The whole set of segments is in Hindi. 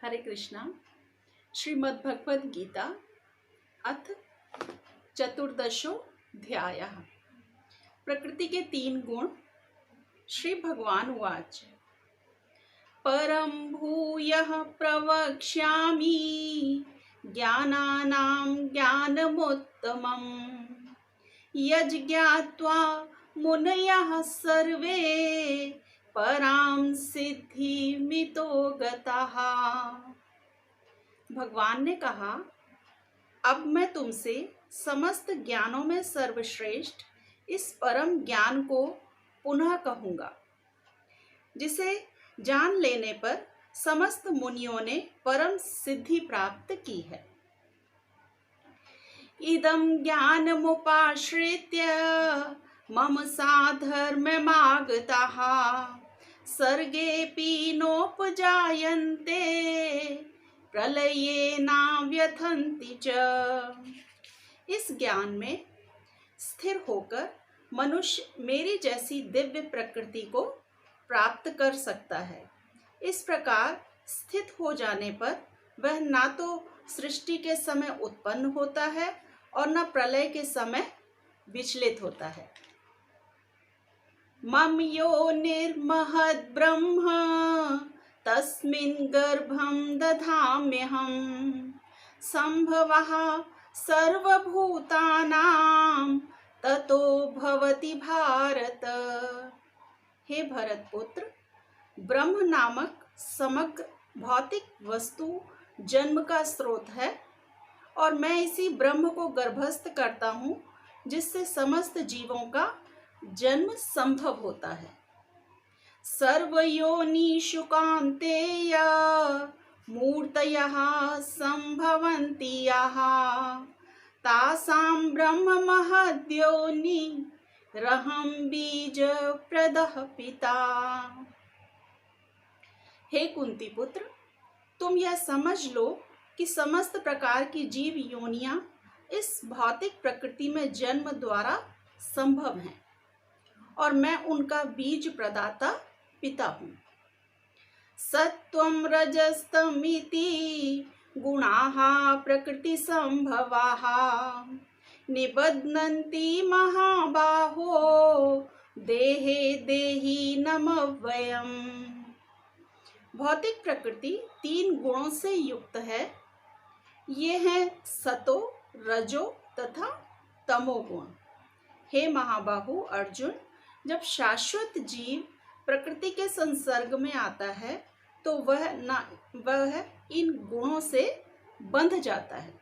हरे कृष्णा। श्रीमद् भगवद गीता अथ चतुर्दशोऽध्यायः। प्रकृति के 3 गुण। श्री भगवान उवाच परं भूयः प्रवक्ष्यामि ज्ञानानां ज्ञानमुत्तमम् यज्ज्ञात्वा मुनयः सर्वे परां सिद्धिमितो गताः। भगवान ने कहा, अब मैं तुमसे समस्त ज्ञानों में सर्वश्रेष्ठ इस परम ज्ञान को पुनः कहूँगा, जिसे जान लेने पर समस्त मुनियों ने परम सिद्धि प्राप्त की है। इदं ज्ञानमुपाश्रित्य मम साधर्म्यमागताः सर्गेऽपि नोपजायन्ते प्रलये नाव्यथन्ति च। इस ज्ञान में स्थिर होकर मनुष्य मेरी जैसी दिव्य प्रकृति को प्राप्त कर सकता है। इस प्रकार स्थित हो जाने पर वह ना तो सृष्टि के समय उत्पन्न होता है और न प्रलय के समय विचलित होता है। मम योनिर्महद् ब्रह्म तस्मिन् गर्भं दधाम्यहं संभवः सर्वभूतानां ततो भवति भारत। हे भरत पुत्र, ब्रह्म नामक समग्र भौतिक वस्तु जन्म का स्रोत है और मैं इसी ब्रह्म को गर्भस्थ करता हूँ, जिससे समस्त जीवों का जन्म संभव होता है। सर्वयोनिषु कौन्तेय मूर्तयः संभवन्ति याः तासां ब्रह्म महद्योनिरहं बीजप्रदः पिता। हे कुंती पुत्र, तुम यह समझ लो कि समस्त प्रकार की जीव योनियां इस भौतिक प्रकृति में जन्म द्वारा संभव हैं और मैं उनका बीज प्रदाता पिता हूँ। सत्वं रजस्तमिति गुणाः प्रकृति संभवाः निबध्नन्ति महाबाहो देहे देहिनमव्ययम्। भौतिक प्रकृति 3 गुणों से युक्त है। ये हैं सतो, रजो तथा तमोगुण। हे महाबाहु अर्जुन, जब शाश्वत जीव प्रकृति के संसर्ग में आता है तो वह इन गुणों से बंध जाता है।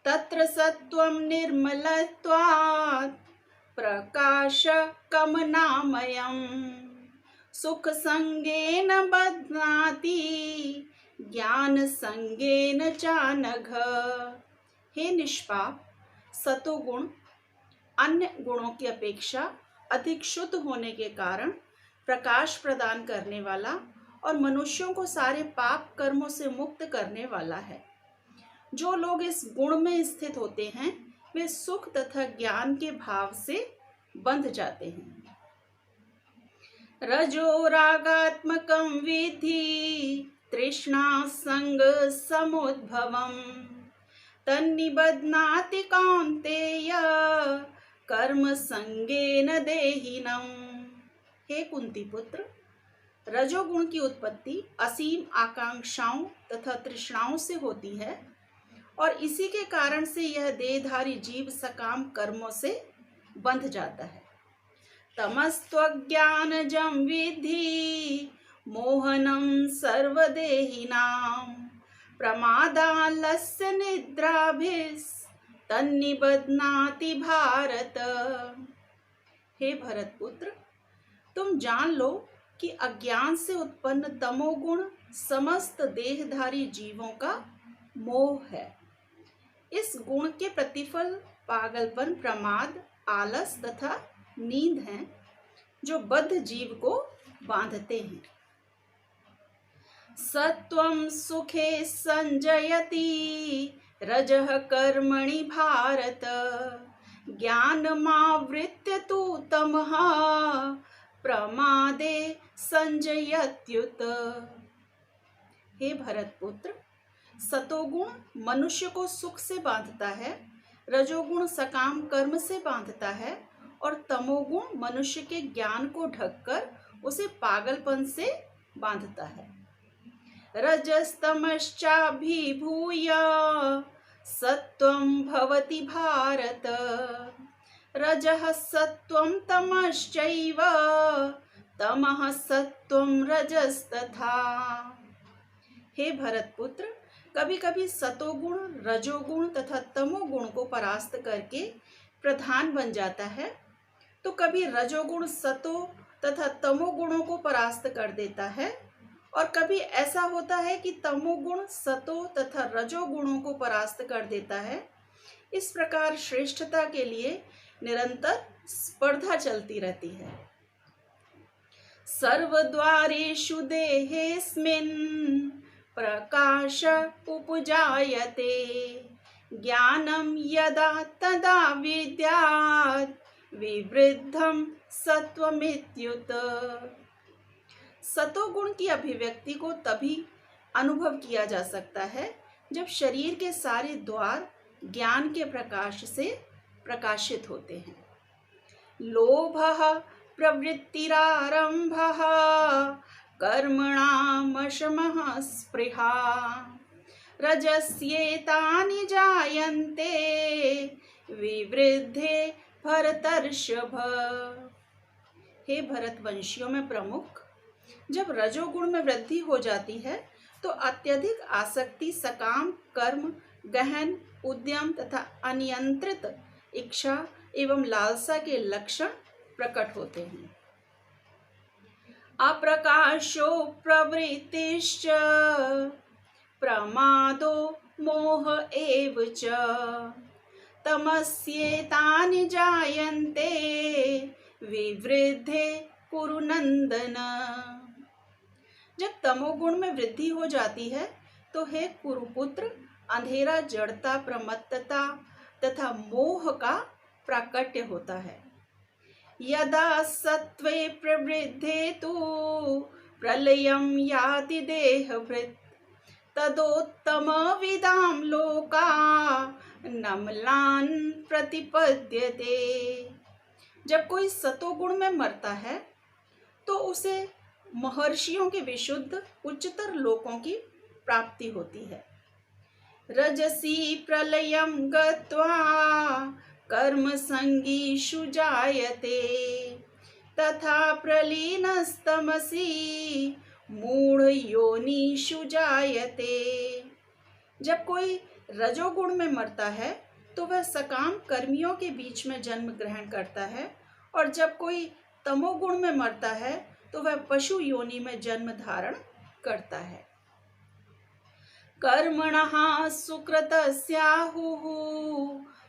तत्र सत्वं निर्मलत्वात् प्रकाशकमनामयम् सुख संगेन बध्नाति ज्ञान संगेन चानघ। हे निष्पाप, सतोगुण अन्य गुणों की अपेक्षा अधिक शुद्ध होने के कारण प्रकाश प्रदान करने वाला और मनुष्यों को सारे पाप कर्मों से मुक्त करने वाला है। जो लोग इस गुण में स्थित होते हैं वे सुख तथा ज्ञान के भाव से बंध जाते हैं। रजो रागात्मकं विद्धि तृष्णा संग समुद्भवम् तन्निबध्नाति कौन्तेय कर्म संगेन देहिनम्। हे कुंती पुत्र, रजोगुण की उत्पत्ति असीम आकांक्षाओं तथा तृष्णाओं से होती है और इसी के कारण से यह देहधारी जीव सकाम कर्मों से बंध जाता है। तमस्त्वज्ञानजं विद्धि मोहनं सर्वदेहिनां प्रमादालस्य निद्राभिस्तन्निबध्नाति भारत। हे भरत पुत्र, तुम जान लो कि अज्ञान से उत्पन्न तमोगुण समस्त देहधारी जीवों का मोह है। इस गुण के प्रतिफल पागलपन, प्रमाद, आलस तथा नींद हैं, जो बद्ध जीव को बांधते हैं। सत्वं सुखे संजयति रजः कर्मणि भारत ज्ञानमावृत्य तु तमः प्रमादे संजयत्युत। हे भरतपुत्र, सतोगुण मनुष्य को सुख से बांधता है, रजोगुण सकाम कर्म से बांधता है और तमोगुण मनुष्य के ज्ञान को ढककर उसे पागलपन से बांधता है। रजस्तमश्चाभिभूय सत्वं भवति भारत, रजः सत्वं तमश्चैव तमः सत्वं रजस्तथा। हे भरतपुत्र, कभी कभी सतोगुण रजोगुण तथा तमोगुण को परास्त करके प्रधान बन जाता है, तो कभी रजोगुण सतो तथा तमोगुणों को परास्त कर देता है, और कभी ऐसा होता है कि तमोगुण सतो तथा रजोगुणों को परास्त कर देता है। इस प्रकार श्रेष्ठता के लिए निरंतर स्पर्धा चलती रहती है। सर्वद्वारेषु देहेऽस्मिन् प्रकाश उपजायते, ज्ञानं यदा तदा विद्यात् विवृद्धं सत्वमित्युत। सतोगुण की अभिव्यक्ति को तभी अनुभव किया जा सकता है जब शरीर के सारे द्वार ज्ञान के प्रकाश से प्रकाशित होते हैं। लोभः प्रवृत्तिरारम्भः कर्मणामशमः स्पृहा, रजस्येतानि जायन्ते विवृद्धे भरतर्षभ। हे भरतवंशियों में प्रमुख, जब रजोगुण में वृद्धि हो जाती है तो अत्यधिक आसक्ति, सकाम कर्म, गहन उद्यम तथा अनियंत्रित इच्छा एवं लालसा के लक्षण प्रकट होते हैं। अप्रकाशो प्रवृत्तिश्च प्रमादो मोह एव च, तमस्येतानि जायन्ते विवृद्धे कुरु नंदन। जब तमोगुण में वृद्धि हो जाती है तो हे कुरुपुत्र, अंधेरा, जड़ता, प्रमत्तता तथा मोह का प्राकट्य होता है। यदा सत्वे प्रवृद्धे तु प्रलयं याति देहभृत्, तदोत्तमविदां लोका नमलान् प्रतिपद्यते। जब कोई सतोगुण में मरता है तो उसे महर्षियों के विशुद्ध उच्चतर लोकों की प्राप्ति होती है। रजसी प्रलयं गत्वा कर्म संगीषु जायते, तथा प्रलीनस्तमसि मूढ़ योनिषु जायते। जब कोई रजोगुण में मरता है तो वह सकाम कर्मियों के बीच में जन्म ग्रहण करता है, और जब कोई तमोगुण में मरता है तो वह पशु योनि में जन्म धारण करता है। कर्मणः सुकृतस्याहुः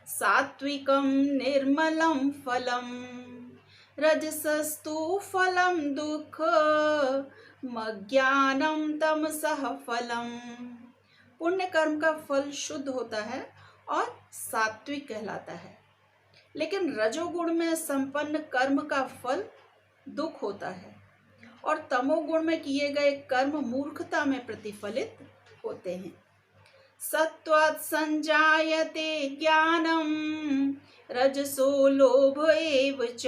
सात्विकं निर्मलं फलं, रजसस्तु फलं दुःखमज्ञानं तमसः फलं। पुण्य कर्म का फल शुद्ध होता है और सात्विक कहलाता है, लेकिन रजोगुण में संपन्न कर्म का फल दुख होता है, और तमोगुण में किए गए कर्म मूर्खता में प्रतिफलित होते हैं। सत्वात् संजायते ज्ञानम रजसो लोभ एव च,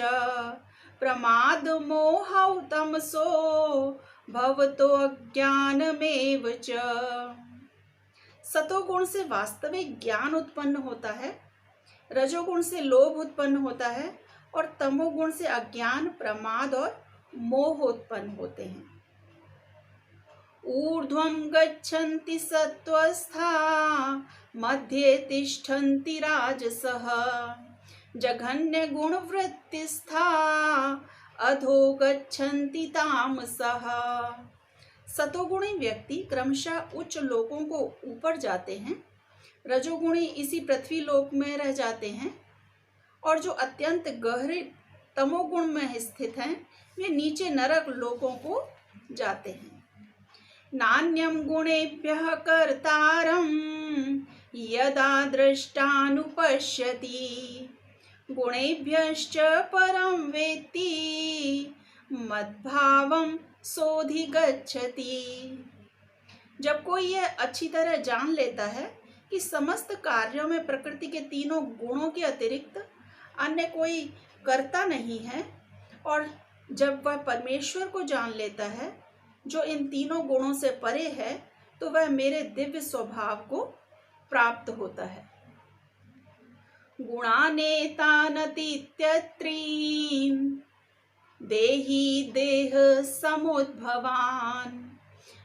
प्रमाद मोहौ तमसो भवतो अज्ञानमेव च। सतोगुण से वास्तविक ज्ञान उत्पन्न होता है, रजोगुण से लोभ उत्पन्न होता है, और तमोगुण से अज्ञान, प्रमाद और मोह उत्पन्न होते हैं। ऊर्ध्वं गच्छन्ति सत्त्वस्था मध्ये तिष्ठन्ति राजसः, जघन्य गुणवृत्तिस्था अधो गच्छन्ति तामसः। सतोगुणी व्यक्ति क्रमशः उच्च लोकों को ऊपर जाते हैं, रजोगुणी इसी पृथ्वी लोक में रह जाते हैं, और जो अत्यंत गहरे तमोगुण में स्थित हैं वे नीचे नरक लोकों को जाते हैं। नान्यं गुणेभ्यः कर्तारं यदा दृष्टानुपश्यति, गुणेभ्यश्च परं वेत्ति मद्भावं सोऽधिगच्छति। जब कोई यह अच्छी तरह जान लेता है कि समस्त कार्यों में प्रकृति के तीनों गुणों के अतिरिक्त अन्य कोई कर्ता नहीं है, और जब वह परमेश्वर को जान लेता है जो इन तीनों गुणों से परे है, तो वह मेरे दिव्य स्वभाव को प्राप्त होता है। गुणानेतानतीत्यत्रीन् देहि देह समुद्भवान्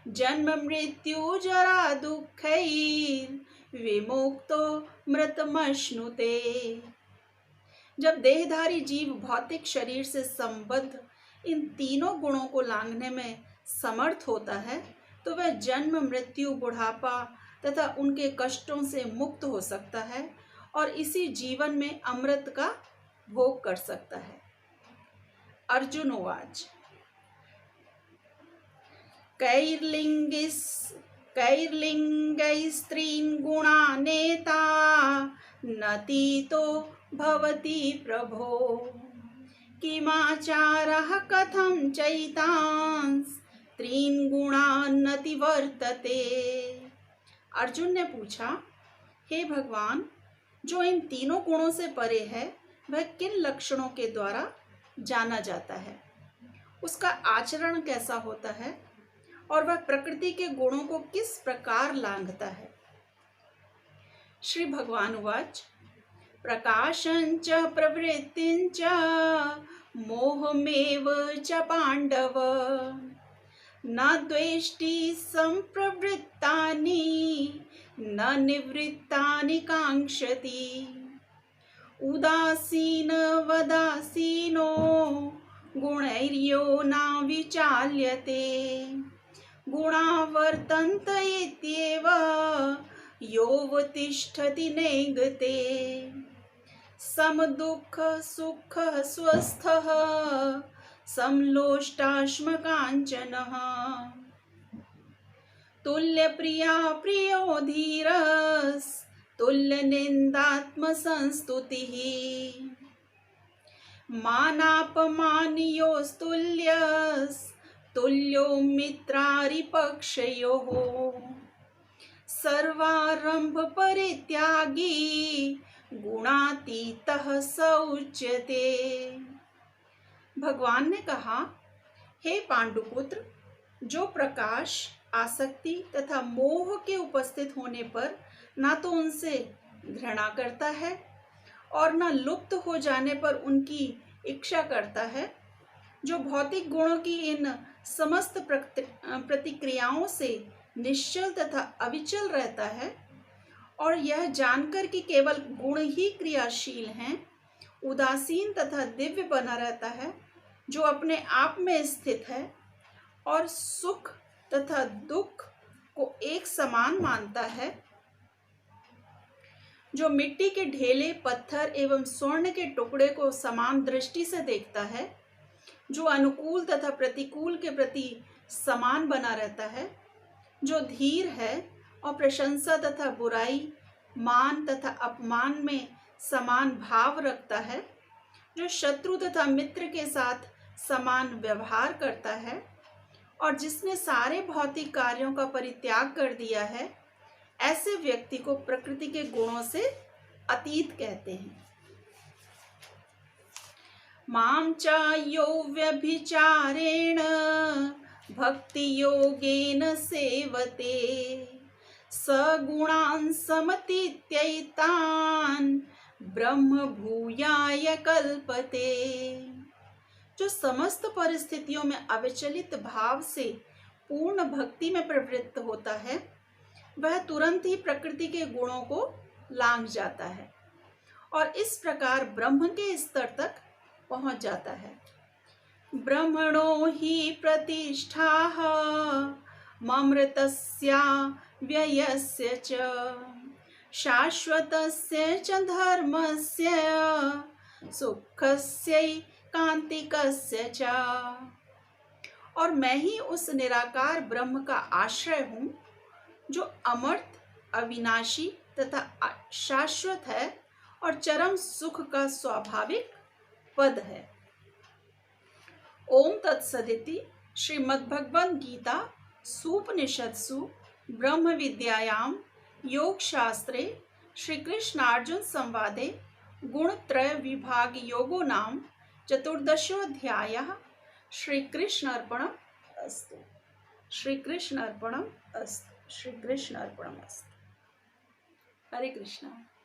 जन्म मृत्यु जरा दुःखैर् विमुक्तो मृतमश्नुते। जब देहधारी जीव भौतिक शरीर से संबद्ध इन तीनों गुणों को लांघने में समर्थ होता है, तो वह जन्म मृत्यु बुढ़ापा तथा उनके कष्टों से मुक्त हो सकता है और इसी जीवन में अमृत का भोग कर सकता है। अर्जुन उवाच कैर्लिङ्गैस्त्रीन् गुणानेता नतीतो भवति प्रभो किमाचारः कथं चैतांस् त्रीन् गुणान्नति वर्तते। अर्जुन ने पूछा, हे भगवान, जो इन तीनों गुणों से परे है वह किन लक्षणों के द्वारा जाना जाता है, उसका आचरण कैसा होता है और वह प्रकृति के गुणों को किस प्रकार लांघता है। श्री भगवान उवाच प्रकाशं च प्रवृत्तिं च मोहमेव च पांडव न द्वेष्टि संप्रवृत्तानि न निवृत्तानि कांक्षति उदासीन वदासीनो गुणैर्यो न विचाल्यते गुणा वर्तन्त इत्येव योऽवतिष्ठति नेङ्गते समदुःख सुख स्वस्थः समलोष्टाश्मकाञ्चनः तुल्यप्रिया प्रियो धीरस् तुल्यनिन्दात्मसंस्तुतिः मानापमानयोस्तुल्यस् तुल्यो मित्रारिपक्षयोः सर्वारंभ परित्यागी गुणातीतः स उच्यते। भगवान ने कहा, हे पांडुपुत्र, जो प्रकाश, आसक्ति तथा मोह के उपस्थित होने पर ना तो उनसे घृणा करता है और न लुप्त हो जाने पर उनकी इच्छा करता है, जो भौतिक गुणों की इन समस्त प्रतिक्रियाओं से निश्चल तथा अविचल रहता है और यह जानकर कि केवल गुण ही क्रियाशील हैं, उदासीन तथा दिव्य बना रहता है, जो अपने आप में स्थित है और सुख तथा दुख को एक समान मानता है, जो मिट्टी के ढेले, पत्थर एवं स्वर्ण के टुकड़े को समान दृष्टि से देखता है, जो अनुकूल तथा प्रतिकूल के प्रति समान बना रहता है, जो धीर है और प्रशंसा तथा बुराई, मान तथा अपमान में समान भाव रखता है, जो शत्रु तथा मित्र के साथ समान व्यवहार करता है और जिसने सारे भौतिक कार्यों का परित्याग कर दिया है, ऐसे व्यक्ति को प्रकृति के गुणों से अतीत कहते हैं। मां च यो व्यभिचारेण भक्ति योगेन सेवते सगुणान् समतीत्यैतान् ब्रह्म भूयाय कल्पते। जो समस्त परिस्थितियों में अविचलित भाव से पूर्ण भक्ति में प्रवृत्त होता है, वह तुरंत ही प्रकृति के गुणों को लांघ जाता है और इस प्रकार ब्रह्म के स्तर तक पहुंच जाता है। ब्रह्मणो हि प्रतिष्ठाः ममृतस्य व्ययस्य च शाश्वतस्य च धर्मस्य सुखस्यैकान्तिकस्य च। और मैं ही उस निराकार ब्रह्म का आश्रय हूँ, जो अमर्त, अविनाशी तथा शाश्वत है और चरम सुख का स्वाभाविक पद है। ओम तत्सदिति श्रीमद्भगवद गीता सूपनिषत्सु ब्रह्मविद्यायां योगशास्त्रे श्रीकृष्णार्जुनसंवादे गुणत्रयविभागयोगो नाम चतुर्दशोऽध्यायः। श्रीकृष्णार्पणम् अस्तु। श्रीकृष्णार्पणम् अस्तु। श्रीकृष्णार्पणम् अस्तु। हरे कृष्णा।